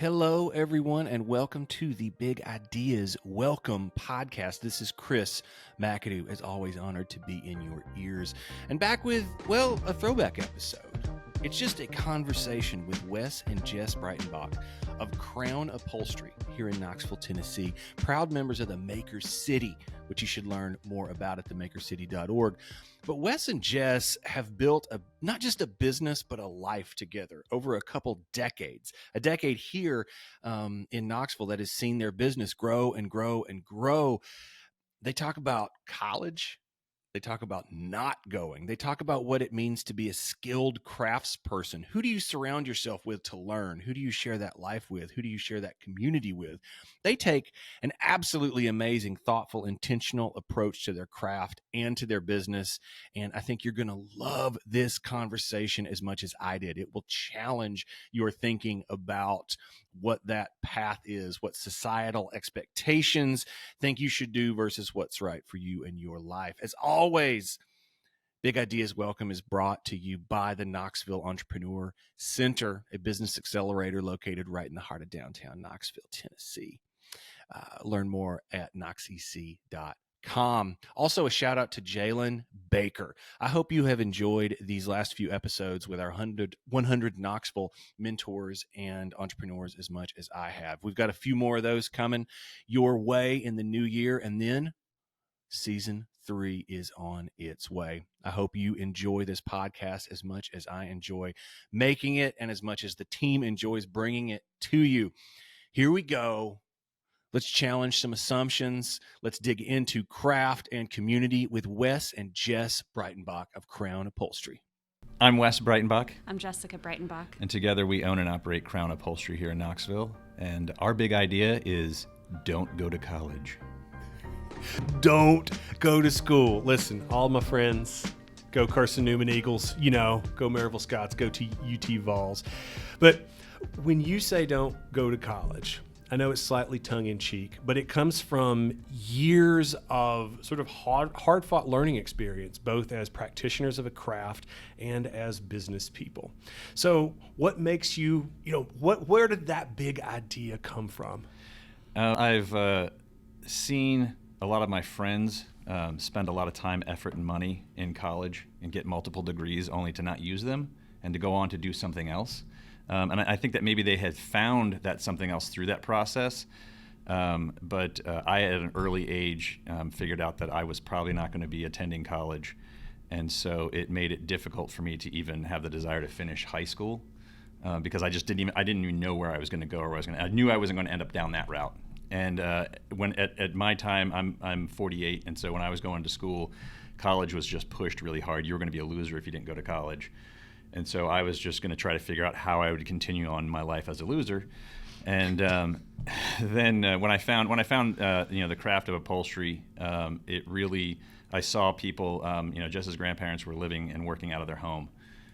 Hello, everyone, and welcome to the Big Ideas Welcome podcast. This is Chris McAdoo, as always, honored to be in your ears. And back with, well, a throwback episode. It's just a conversation with Wes and Jes Breitenbach of Crown Upholstery here in Knoxville, Tennessee, proud members of the Maker City, which you should learn more about at themakercity.org. But Wes and Jes have built not just a business, but a life together over a couple decades. A decade here in Knoxville that has seen their business grow and grow and grow. They talk about college. They talk about not going. They talk about what it means to be a skilled craftsperson. Who do you surround yourself with to learn? Who do you share that life with? Who do you share that community with? They take an absolutely amazing, thoughtful, intentional approach to their craft and to their business. And I think you're going to love this conversation as much as I did. It will challenge your thinking about what that path is, what societal expectations think you should do versus what's right for you in your life. As always, Big Ideas Welcome is brought to you by the Knoxville Entrepreneur Center, a business accelerator located right in the heart of downtown Knoxville, Tennessee. Learn more at knoxec.com. Also, a shout out to Jalen Baker. I hope you have enjoyed these last few episodes with our 100 Knoxville mentors and entrepreneurs as much as I have. We've got a few more of those coming your way in the new year, and then season 3 is on its way. I hope you enjoy this podcast as much as I enjoy making it and as much as the team enjoys bringing it to you. Here we go. Let's challenge some assumptions. Let's dig into craft and community with Wes and Jes Breitenbach of Crown Upholstery. I'm Wes Breitenbach. I'm Jesica Breitenbach. And together we own and operate Crown Upholstery here in Knoxville. And our big idea is don't go to college. Don't go to school. Listen, all my friends, go Carson Newman Eagles, go Maryville Scots, go to UT Vols. But when you say don't go to college, I know it's slightly tongue-in-cheek, but it comes from years of sort of hard-fought learning experience, both as practitioners of a craft and as business people. So what makes you, where did that big idea come from? I've seen a lot of my friends spend a lot of time, effort, and money in college and get multiple degrees only to not use them and to go on to do something else. And I think that maybe they had found that something else through that process. But I, at an early age, figured out that I was probably not going to be attending college. And so it made it difficult for me to even have the desire to finish high school because I didn't even know where I was going to go or I knew I wasn't going to end up down that route. And when at my time, I'm 48. And so when I was going to school, college was just pushed really hard. You were going to be a loser if you didn't go to college. And so I was just going to try to figure out how I would continue on my life as a loser. And then when I found the craft of upholstery, it really, I saw people, Jes's grandparents were living and working out of their home.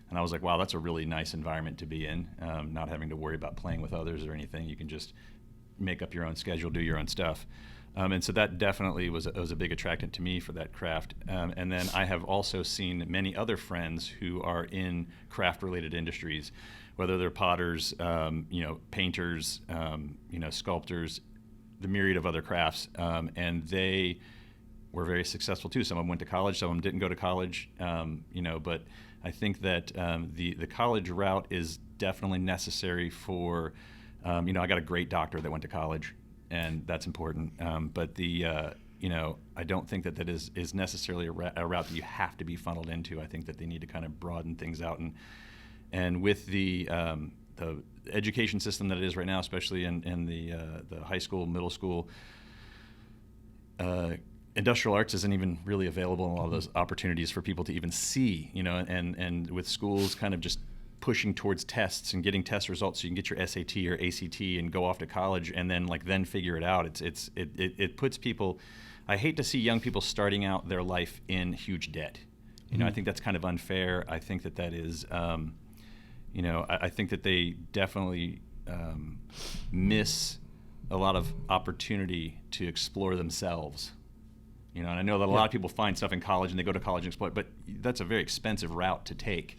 And I was like, wow, that's a really nice environment to be in, not having to worry about playing with others or anything. You can just make up your own schedule, do your own stuff. And so that definitely was a big attractant to me for that craft. And then I have also seen many other friends who are in craft-related industries, whether they're potters, painters, sculptors, the myriad of other crafts, and they were very successful too. Some of them went to college, some of them didn't go to college, but I think that the college route is definitely necessary for, I got a great doctor that went to college, and that's important. But I don't think that is necessarily a route that you have to be funneled into. I think that they need to kind of broaden things out, and with the education system that it is right now, especially in the high school, middle school, industrial arts isn't even really available in a lot of those opportunities for people to even see. And with schools kind of just pushing towards tests and getting test results so you can get your SAT or ACT and go off to college and then figure it out. It puts people, I hate to see young people starting out their life in huge debt. I think that's kind of unfair. I think that is, I think that they definitely miss a lot of opportunity to explore themselves. And I know that a lot of people find stuff in college and they go to college and explore it, but that's a very expensive route to take.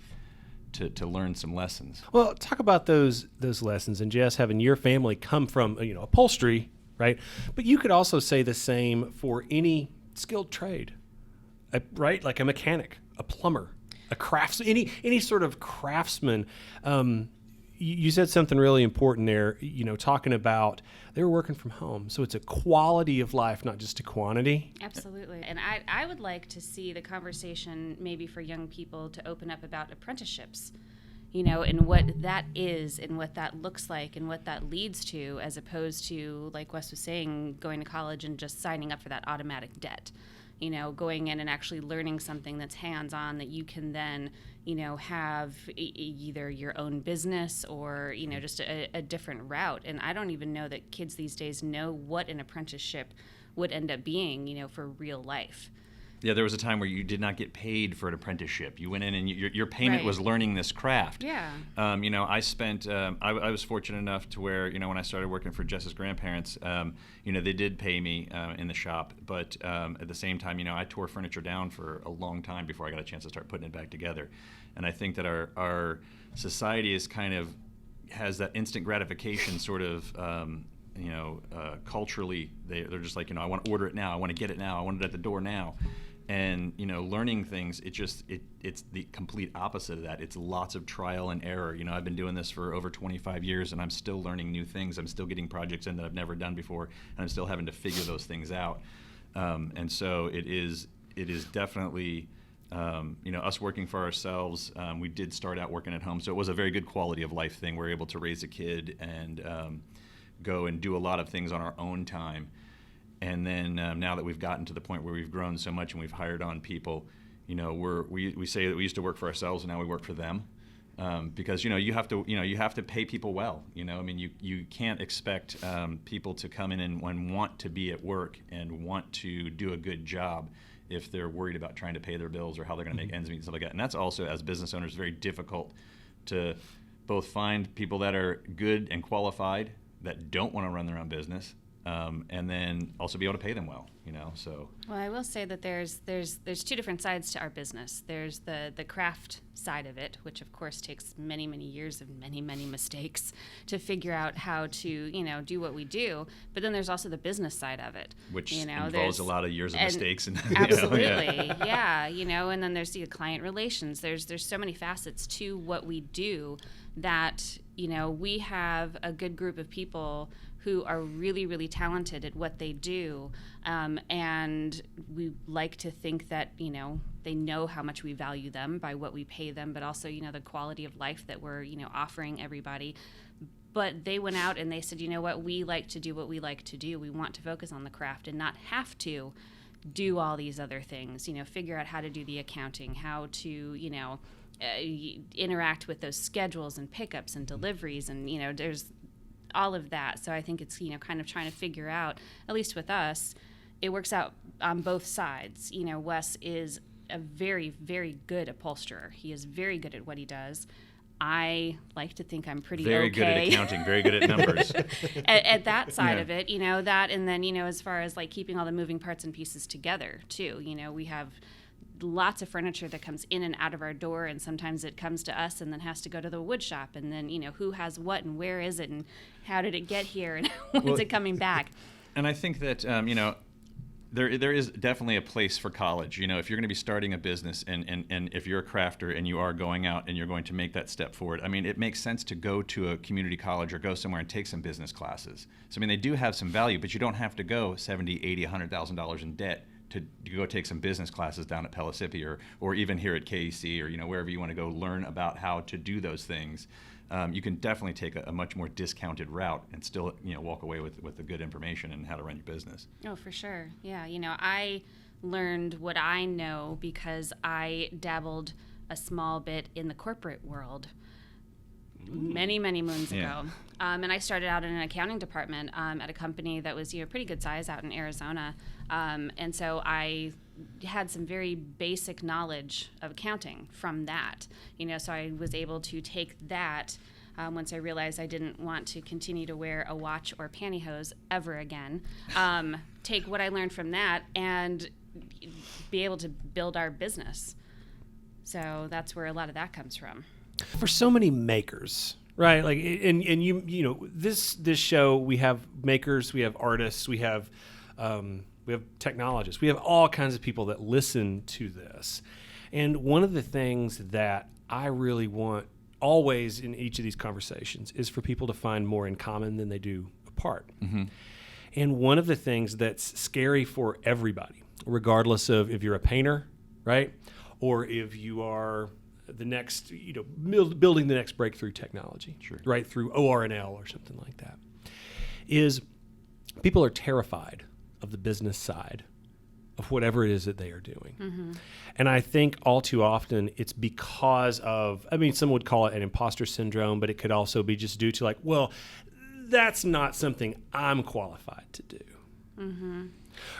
to learn some lessons. Well, talk about those lessons, and Jess, having your family come from upholstery, right? But you could also say the same for any skilled trade, right? Like a mechanic, a plumber, a any sort of craftsman. You said something really important there, talking about they were working from home. So it's a quality of life, not just a quantity. Absolutely. And I would like to see the conversation maybe for young people to open up about apprenticeships, and what that is and what that looks like and what that leads to, as opposed to, like Wes was saying, going to college and just signing up for that automatic debt. Going in and actually learning something that's hands-on that you can then, have either your own business or, just a different route. And I don't even know that kids these days know what an apprenticeship would end up being, for real life. Yeah, there was a time where you did not get paid for an apprenticeship. You went in and your payment was learning this craft. Yeah. I spent, I was fortunate enough to where, when I started working for Jess's grandparents, they did pay me in the shop. But at the same time, I tore furniture down for a long time before I got a chance to start putting it back together. And I think that our society is has that instant gratification sort of, culturally, they're just like, I want to order it now. I want to get it now. I want it at the door now. And, learning things, it's the complete opposite of that. It's lots of trial and error. I've been doing this for over 25 years, and I'm still learning new things. I'm still getting projects in that I've never done before, and I'm still having to figure those things out. And so it is definitely, us working for ourselves. We did start out working at home, so it was a very good quality of life thing. We're able to raise a kid and go and do a lot of things on our own time. And then now that we've gotten to the point where we've grown so much and we've hired on people, we say that we used to work for ourselves and now we work for them, because you have to pay people well. You can't expect people to come in and want to be at work and want to do a good job if they're worried about trying to pay their bills or how they're going to make ends meet and stuff like that. And that's also, as business owners, very difficult to both find people that are good and qualified that don't want to run their own business. And then also be able to pay them well, so. Well, I will say that there's two different sides to our business. There's the craft side of it, which of course takes many, many years of many, many mistakes to figure out how to, do what we do. But then there's also the business side of it. Which involves a lot of years of mistakes. And absolutely, yeah. And then there's the client relations. There's so many facets to what we do that, we have a good group of people who are really, really talented at what they do, and we like to think that, they know how much we value them by what we pay them, but also, the quality of life that we're, offering everybody. But they went out and they said, what, we like to do what we like to do. We want to focus on the craft and not have to do all these other things, figure out how to do the accounting, how to, interact with those schedules and pickups and deliveries, and, there's all of that. So I think it's, kind of trying to figure out, at least with us, it works out on both sides. Wes is a very, very good upholsterer. He is very good at what he does. I like to think I'm pretty very good at accounting, very good at numbers. at that side of it, that, and then, as far as like keeping all the moving parts and pieces together too, we have lots of furniture that comes in and out of our door, and sometimes it comes to us and then has to go to the wood shop, and then who has what and where is it and how did it get here and when's it coming back. And I think that there is definitely a place for college. If you're going to be starting a business and if you're a crafter and you are going out and you're going to make that step forward, it makes sense to go to a community college or go somewhere and take some business classes. So they do have some value, but you don't have to go $70,000, $80,000, $100,000 in debt to go take some business classes down at Pellissippi or even here at KEC or wherever you want to go learn about how to do those things. You can definitely take a much more discounted route and still walk away with the good information and how to run your business. Oh, for sure. Yeah, I learned what I know because I dabbled a small bit in the corporate world many, many moons ago. And I started out in an accounting department at a company that was pretty good size out in Arizona. And so I had some very basic knowledge of accounting from that. So I was able to take that once I realized I didn't want to continue to wear a watch or pantyhose ever again. Take what I learned from that and be able to build our business. So that's where a lot of that comes from. For so many makers, right? Like, and you know, this show, we have makers, we have artists, we have technologists, we have all kinds of people that listen to this. And one of the things that I really want always in each of these conversations is for people to find more in common than they do apart. Mm-hmm. And one of the things that's scary for everybody, regardless of if you're a painter, right? Or if you are the next, you know, building the next breakthrough technology, sure, right, through ORNL or something like that, is people are terrified of the business side of whatever it is that they are doing. Mm-hmm. And I think all too often it's because of, I mean, some would call it an imposter syndrome, but it could also be just due to like, well, that's not something I'm qualified to do. Mm-hmm.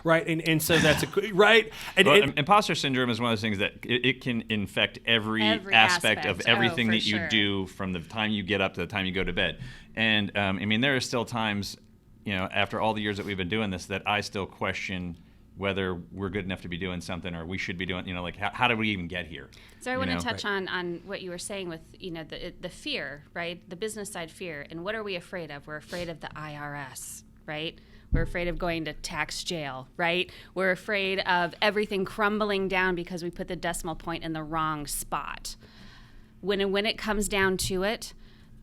Right. And so that's right. And, well, imposter syndrome is one of those things that it can infect every aspect of everything that you do, from the time you get up to the time you go to bed. And I mean, there are still times, you know, after all the years that we've been doing this, that I still question whether we're good enough to be doing something, or we should be doing, you know, like how did we even get here? So I want to touch on what you were saying with, you know, the fear, right? The business side fear. And what are we afraid of? We're afraid of the IRS, right? We're afraid of going to tax jail, right? We're afraid of everything crumbling down because we put the decimal point in the wrong spot. When it comes down to it,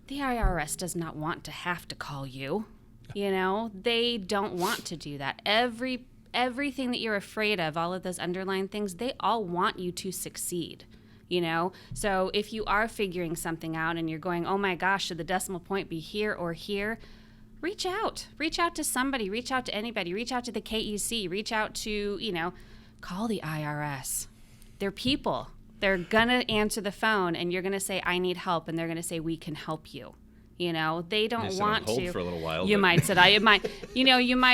the IRS does not want to have to call you. You know, they don't want to do that. Everything that you're afraid of, all of those underlying things, they all want you to succeed, you know? So if you are figuring something out and you're going, oh my gosh, should the decimal point be here or here? Reach out to somebody, reach out to anybody, reach out to the KEC, reach out to, you know, call the IRS. They're people. They're going to answer the phone and you're going to say, I need help. And they're going to say, we can help you. You know, they don't want to. For a little while, you might sit. You might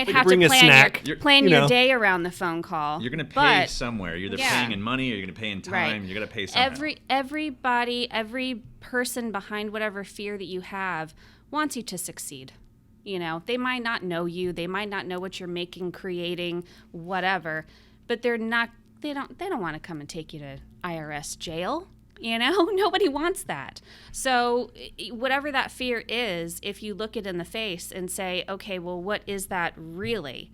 have bring to plan your day around the phone call. You're going to pay somewhere. You're either paying in money or you're going to pay in time. Right. You're going to pay somehow. Everybody, every person behind whatever fear that you have wants you to succeed. You know, they might not know you. They might not know what you're making, creating, whatever. But they don't want to come and take you to IRS jail. You know, nobody wants that. So whatever that fear is, if you look it in the face and say, okay, well, what is that really?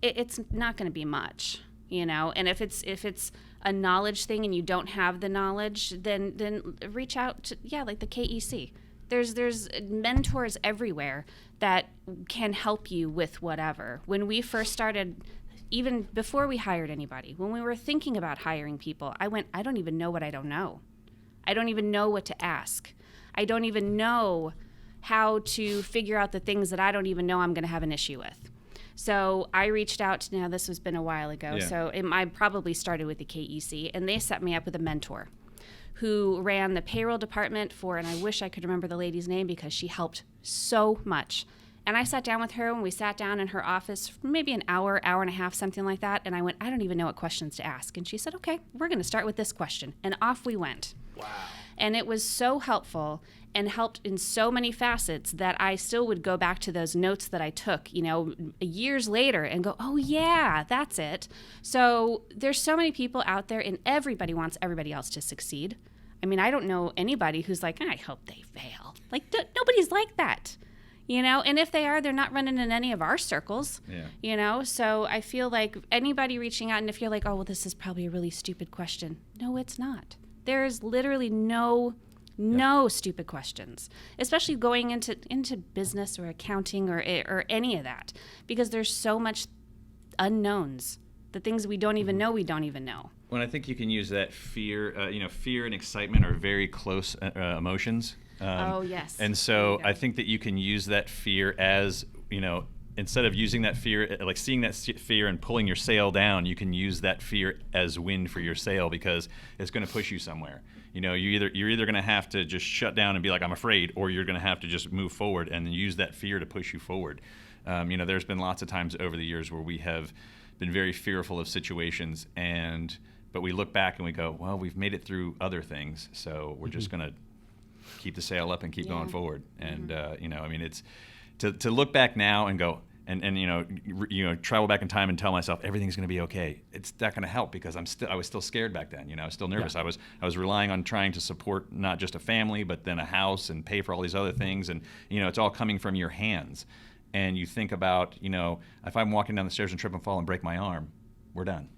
It's not going to be much, you know. And if it's a knowledge thing and you don't have the knowledge, then reach out to, like the KEC. There's mentors everywhere that can help you with whatever. When we first started, even before we hired anybody, when we were thinking about hiring people, I don't even know what I don't know. I don't even know what to ask. I don't even know how to figure out the things that I don't even know I'm going to have an issue with. So I reached out now this has been a while ago, so I probably started with the KEC, and they set me up with a mentor who ran the payroll department and I wish I could remember the lady's name because she helped so much. And I sat down with her and we sat down in her office for maybe an hour and a half, something like that. And I went, I don't even know what questions to ask. And she said, okay, we're going to start with this question. And off we went. Wow. And it was so helpful and helped in so many facets that I still would go back to those notes that I took, you know, years later and go, oh yeah, that's it. So there's so many people out there and everybody wants everybody else to succeed. I mean, I don't know anybody who's like, I hope they fail. Like, nobody's like that. You know, and if they are, they're not running in any of our circles, you know? So I feel like anybody reaching out, and if you're like, oh, well, this is probably a really stupid question. No, it's not. There's literally no stupid questions, especially going into business or accounting or any of that, because there's so much unknowns. The things we don't even know, we don't even know. Well, I think you can use that fear, fear and excitement are very close emotions. Oh, yes. And so I think that you can use that fear as, you know, instead of using that fear, like seeing that fear and pulling your sail down, you can use that fear as wind for your sail because it's going to push you somewhere. You know, you're either going to have to just shut down and be like, I'm afraid, or you're going to have to just move forward and use that fear to push you forward. You know, there's been lots of times over the years where we have been very fearful of situations, but we look back and we go, well, we've made it through other things, so we're just going to keep the sail up and keep going forward. And, you know, I mean, it's to look back now and go, and travel back in time and tell myself everything's going to be okay. It's not going to help because I was still scared back then. I was still nervous. Yeah. I was relying on trying to support not just a family, but then a house and pay for all these other things. And, it's all coming from your hands. And you think about, if I'm walking down the stairs and trip and fall and break my arm, we're done,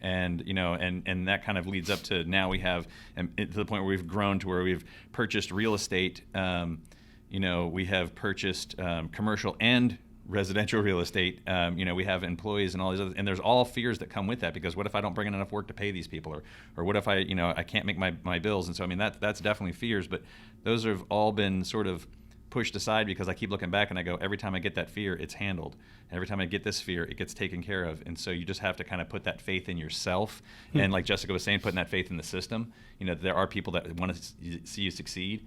And and that kind of leads up to now we have to the point where we've grown to where we've purchased real estate. We have purchased commercial and residential real estate. We have employees and all these other, and there's all fears that come with that, because what if I don't bring in enough work to pay these people, or what if I can't make my bills? And so that's definitely fears, but those have all been sort of pushed aside because I keep looking back and I go, every time I get that fear, it's handled. Every time I get this fear, it gets taken care of. And so you just have to kind of put that faith in yourself. And like Jessica was saying, putting that faith in the system. There are people that want to see you succeed.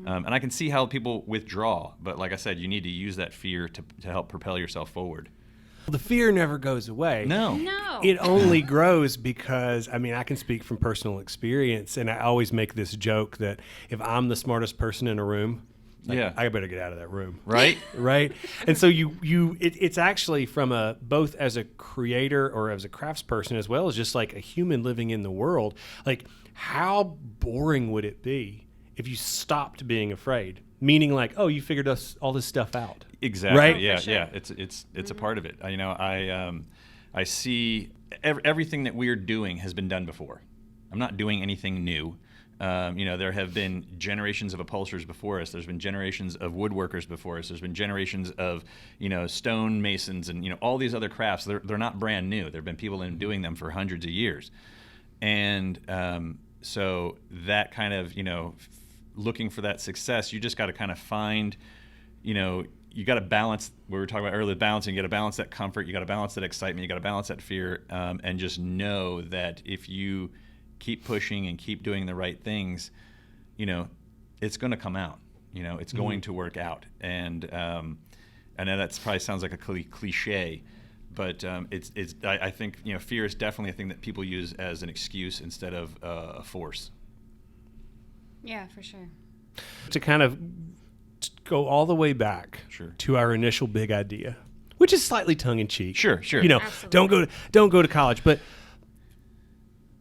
And I can see how people withdraw. But like I said, you need to use that fear to help propel yourself forward. The fear never goes away. No. It only grows because, I can speak from personal experience, and I always make this joke that if I'm the smartest person in a room, I better get out of that room. Right? Right. And so it's actually from both as a creator or as a craftsperson, as well as just like a human living in the world, like how boring would it be if you stopped being afraid? Meaning like, oh, you figured all this stuff out. Exactly. Right? Yeah. Sure. Yeah. It's a part of it. I see everything that we're doing has been done before. I'm not doing anything new. There have been generations of upholsterers before us. There's been generations of woodworkers before us. There's been generations of, stone masons and, all these other crafts. They're not brand new. There have been people doing them for hundreds of years. And so that kind of, looking for that success, you just got to kind of find, you got to balance, we were talking about earlier, balancing. You got to balance that comfort. You got to balance that excitement. You got to balance that fear, and just know that if you keep pushing and keep doing the right things, it's going to come out. It's going to work out. And I know that probably sounds like a cliche, but I think fear is definitely a thing that people use as an excuse instead of a force. Yeah, for sure. To kind of go all the way back to our initial big idea, which is slightly tongue in cheek. Sure. Absolutely. don't go to college, but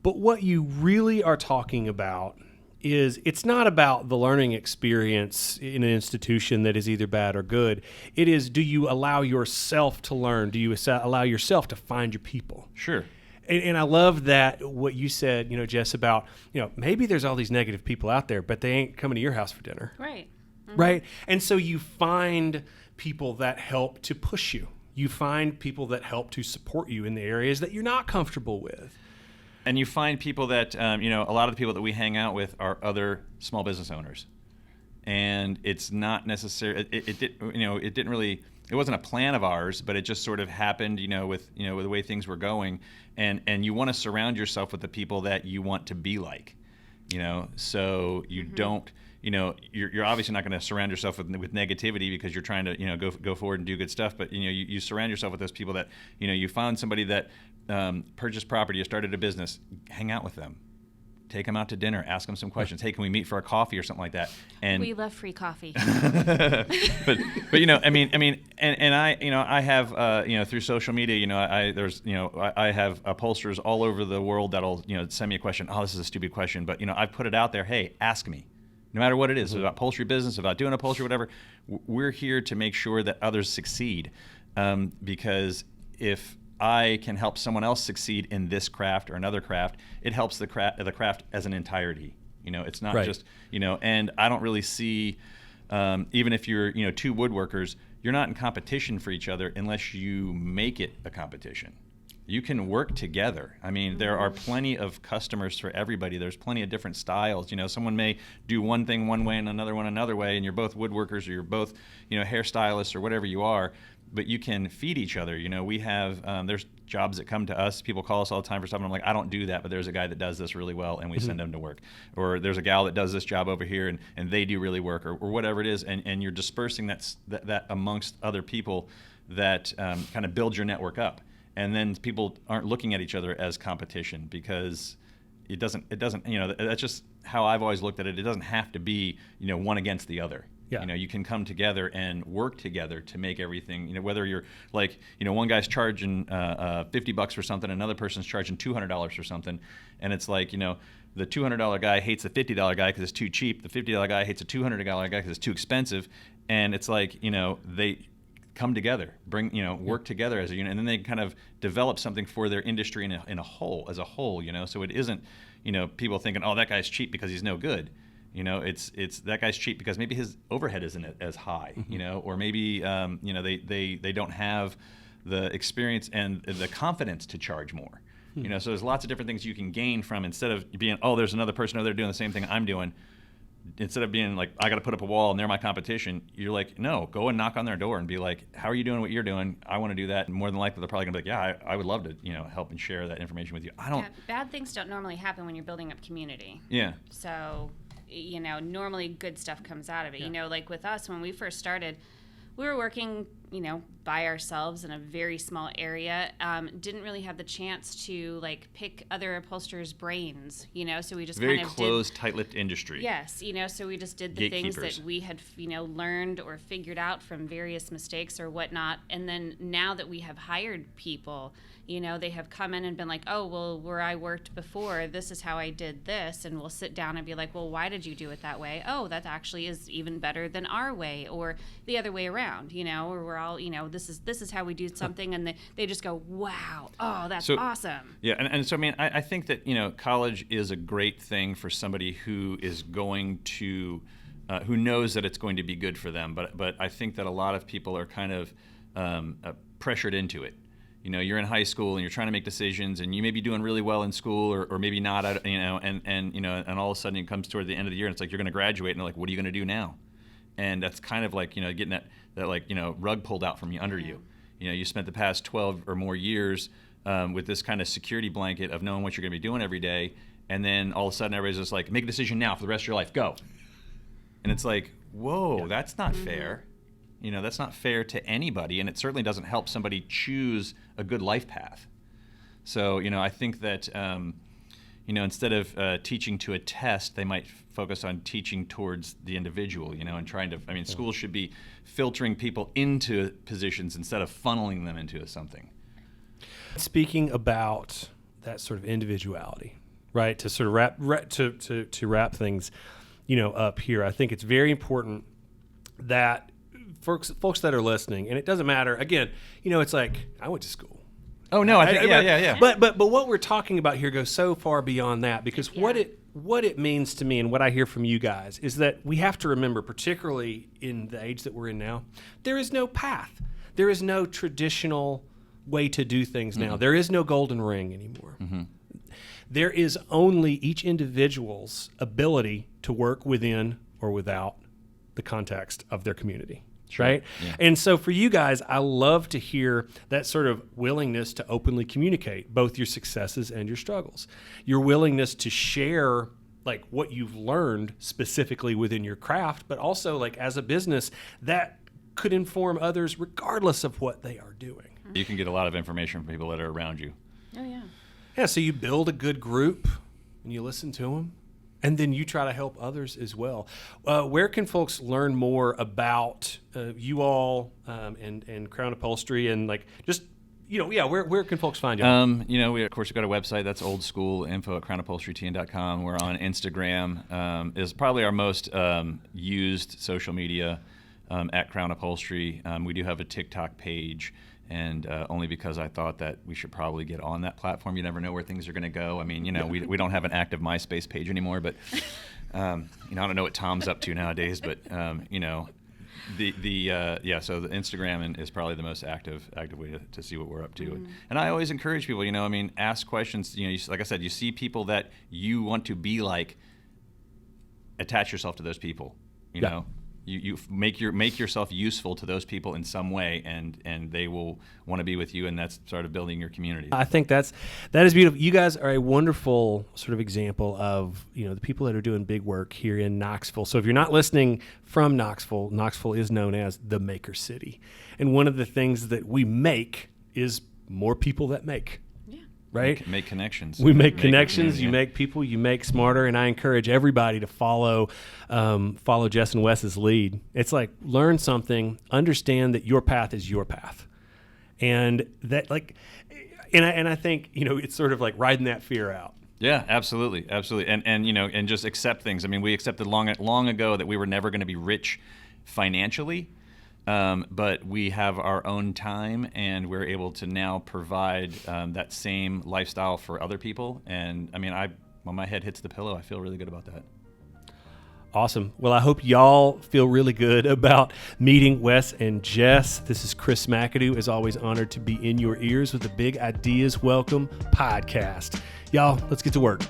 what you really are talking about is it's not about the learning experience in an institution that is either bad or good. It is, do you allow yourself to learn? Do you allow yourself to find your people? Sure. And I love that what you said, Jess, about, maybe there's all these negative people out there, but they ain't coming to your house for dinner. Right. Mm-hmm. Right? And so you find people that help to push you. You find people that help to support you in the areas that you're not comfortable with. And you find people that, a lot of the people that we hang out with are other small business owners. And it's not necessarily, it wasn't a plan of ours, but it just sort of happened, with the way things were going. And you want to surround yourself with the people that you want to be like, so you don't, you're obviously not going to surround yourself with negativity because you're trying to, go forward and do good stuff. But, you surround yourself with those people that, you found somebody that purchased property or started a business, hang out with them. Take them out to dinner. Ask them some questions. Hey, can we meet for a coffee or something like that? And we love free coffee. but I have through social media, I have upholsterers all over the world that'll send me a question. Oh, this is a stupid question, but I've put it out there. Hey, ask me. No matter what it is, about upholstery business, about doing upholstery, whatever. We're here to make sure that others succeed, because if I can help someone else succeed in this craft or another craft, it helps the craft as an entirety. It's not just, and I don't really see, even if you're, two woodworkers, you're not in competition for each other unless you make it a competition. You can work together. There are plenty of customers for everybody. There's plenty of different styles. Someone may do one thing one way and another one another way, and you're both woodworkers or you're both, hairstylists or whatever you are. But you can feed each other. We have, there's jobs that come to us. People call us all the time for stuff, and I'm like, I don't do that, but there's a guy that does this really well, and we send him to work. Or there's a gal that does this job over here, and they do really work, or whatever it is, and you're dispersing that amongst other people that kind of build your network up. And then people aren't looking at each other as competition, because it doesn't, that's just how I've always looked at it. It doesn't have to be, one against the other. Yeah. You know, you can come together and work together to make everything, you know, whether you're like, you know, one guy's charging $50 for something, another person's charging $200 for something. And it's like, you know, the $200 guy hates the $50 guy because it's too cheap. The $50 guy hates the $200 guy because it's too expensive. And it's like, you know, they come together, work together as a unit, and then they kind of develop something for their industry in a whole, as a whole, you know. So it isn't, you know, people thinking, oh, that guy's cheap because he's no good. You know, it's that guy's cheap because maybe his overhead isn't as high, you know, or maybe, you know, they don't have the experience and the confidence to charge more. You know, so there's lots of different things you can gain from, instead of being, oh, there's another person over there doing the same thing I'm doing. Instead of being like, I got to put up a wall and they're my competition, you're like, no, go and knock on their door and be like, how are you doing what you're doing? I want to do that. And more than likely, they're probably going to be like, yeah, I would love to, you know, help and share that information with you. Bad things don't normally happen when you're building up community. Yeah. So, you know, normally good stuff comes out of it. You know, like with us, when we first started, we were working, you know, by ourselves in a very small area. Didn't really have the chance to like pick other upholsterers' brains, you know. So we just very kind of closed, tight-lipped industry. Yes, you know. So we just did the things that we had, you know, learned or figured out from various mistakes or whatnot. And then now that we have hired people, you know, they have come in and been like, oh, well, where I worked before, this is how I did this. And we'll sit down and be like, well, why did you do it that way? Oh, that actually is even better than our way, or the other way around, you know, or we're all, you know, this is how we do something. And they just go, wow, oh, that's awesome. Yeah. And so, I mean, I think that, you know, college is a great thing for somebody who is going to, who knows that it's going to be good for them. But I think that a lot of people are kind of pressured into it. You know, you're in high school and you're trying to make decisions, and you may be doing really well in school, or maybe not, you know, and you know, and all of a sudden it comes toward the end of the year and it's like you're going to graduate, and they're like, what are you going to do now? And that's kind of like, you know, getting that like, you know, rug pulled out from under you. You know, you spent the past 12 or more years with this kind of security blanket of knowing what you're going to be doing every day, and then all of a sudden everybody's just like, make a decision now for the rest of your life, go. And it's like, whoa, that's not fair. You know, that's not fair to anybody, and it certainly doesn't help somebody choose a good life path. So, you know, I think that, you know, instead of teaching to a test, they might focus on teaching towards the individual, you know, and trying to, I mean, schools should be filtering people into positions instead of funneling them into something. Speaking about that sort of individuality, right, to sort of wrap things, you know, up here, I think it's very important that folks that are listening, and it doesn't matter, again, you know, it's like, I went to school. Oh no, I think yeah. But what we're talking about here goes so far beyond that, because what it means to me and what I hear from you guys is that we have to remember, particularly in the age that we're in now, there is no path. There is no traditional way to do things now. There is no golden ring anymore. There is only each individual's ability to work within or without the context of their community. Sure. Right? Yeah. And so for you guys, I love to hear that sort of willingness to openly communicate both your successes and your struggles. Your willingness to share like what you've learned specifically within your craft, but also like as a business that could inform others regardless of what they are doing. You can get a lot of information from people that are around you. Oh, yeah. Yeah, so you build a good group and you listen to them. And then you try to help others as well. Where can folks learn more about you all and Crown Upholstery, and like just, you know, where can folks find you? You know, we've got a website that's old school, info@crownupholsterytn.com. We're on Instagram, is probably our most used social media, at Crown Upholstery. We do have a TikTok page. And only because I thought that we should probably get on that platform. You never know where things are going to go. I mean, you know, we don't have an active MySpace page anymore, but you know, I don't know what Tom's up to nowadays. But you know, so the Instagram is probably the most active way to see what we're up to. And I always encourage people. You know, I mean, ask questions. You know, like I said, you see people that you want to be like. Attach yourself to those people. You know. You make yourself useful to those people in some way, and they will want to be with you, and that's sort of building your community. I think that is beautiful. You guys are a wonderful sort of example of, you know, the people that are doing big work here in Knoxville. So if you're not listening from Knoxville, Knoxville is known as the Maker City, and one of the things that we make is more people that make. right? Make connections. We make a connections. community. You make people. You make smarter. And I encourage everybody to follow Jess and Wes's lead. It's like learn something, understand that your path is your path, and that and I think it's sort of like riding that fear out. Yeah, absolutely, and just accept things. I mean, we accepted long ago that we were never going to be rich financially. But we have our own time, and we're able to now provide that same lifestyle for other people. And I mean, when my head hits the pillow, I feel really good about that. Awesome. Well, I hope y'all feel really good about meeting Wes and Jess. This is Chris McAdoo, as always, honored to be in your ears with the Big Ideas Welcome podcast. Y'all, let's get to work.